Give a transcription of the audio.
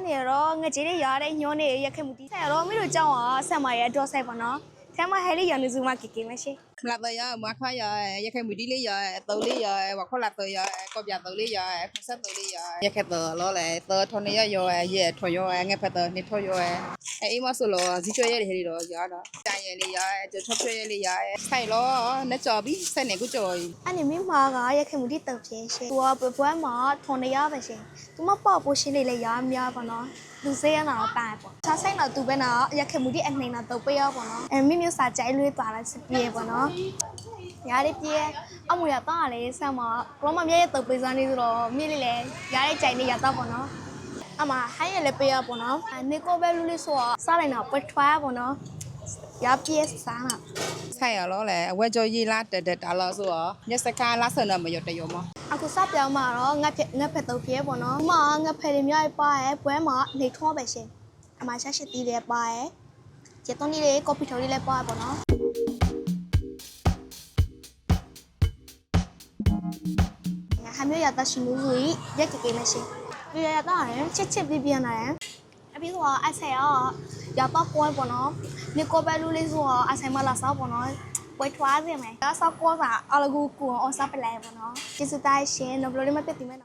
နေတော့ငကြလေးရတဲ့ညောနေရက်ခဲ့မှုတီးဆိုင်တော့မင်းတို့ကြောင်းအောင်ဆက်မရဲတော့ဆိုင်ပါနော်ထဲမှာဟဲလေးရနေစုမှကေကေမရှိ là tôi giờ mà khai giờ giờ khai mười đi lấy giờ tôi lấy giờ hoặc khó là tôi giờ có giờ tôi lấy giờ không sát tôi lấy giờ giờ khai tôi lo lại tôi thôi này giờ về thôi giờ nghe phải tôi này thôi giờ em mà solo chỉ chơi giờ thì rồi giờ đó chạy giờ đi giờ chơi chơi chơi đi giờ khai lo nó cho biết khai này cũng chơi အဲ့နေမင်းမာကရက်ခဲ့မှုတီးတော့ဖြစ်ရှင်သူကပွဲမှာထုံနေရပဲရှင်သူမပေါ့ပိုရှင်လေးလည်းရများပါနော်လူစေးရနာတော့ပန်းပေါ့စားဆိုင်တော့သူပဲနော်ရက်ခဲ့မှုတီးအနေနဲ့တော့ပေးရပါနော်အဲမင်းမျိုးစာကြိုက်လွေးသွားတာပြေပေါ့နော်ရရပြေအမူရတော့လေဆက်မှာဘမမြဲတော့ပေးစားနေဆိုတော့မြင့်လေးလည်းရတဲ့ကြိုက်နေရတော့ပေါ့နော်အမဟိုင်းရလည်းပေးရပေါ့နော်နေကိုပဲလူလေးဆိုတော့စားလိုက်တော့ပထွားပေါ့နော်ရပြေစားတာ khai ở đó là quay cho gì lá để đã lo rồi nhất sẽ khai lá sơn là mà giờ đây rồi mà အခုစပြောင်းမှာတော့ငတ်ဖက်တော့ပြဲပေါ့နော်။မငတ်ဖက်တွေများပါရဲ့ပွဲမှာနေထွားပဲရှင်။အမရှာရှိတီးတွေပါရဲ့။ကျက်သွန်လေးတွေကော်ဖီထိုးလေးလည်းပါပေါ့နော်။ဟာမျိုးရတာရှိလို့ဆိုရက်ကြည့်မယ်ရှင်။ဒီရတာလည်းချစ်ပြပြနေတယ်။အပြီးတော့အဆက်ရောရတော့ပွဲပေါ့နော်။ဒီကောပဲလူလေးဆိုတော့အဆက်မလာစားပေါ့နော်။ပွဲထွားစေမယ်။ဒါဆောက်ကောစာအလကူကူအောင်စားပလဲပေါ့နော်။ကျေးဇူးတင်ရှင်။နောက်ဘလို့လေးမပြတ်တင်မယ်နော်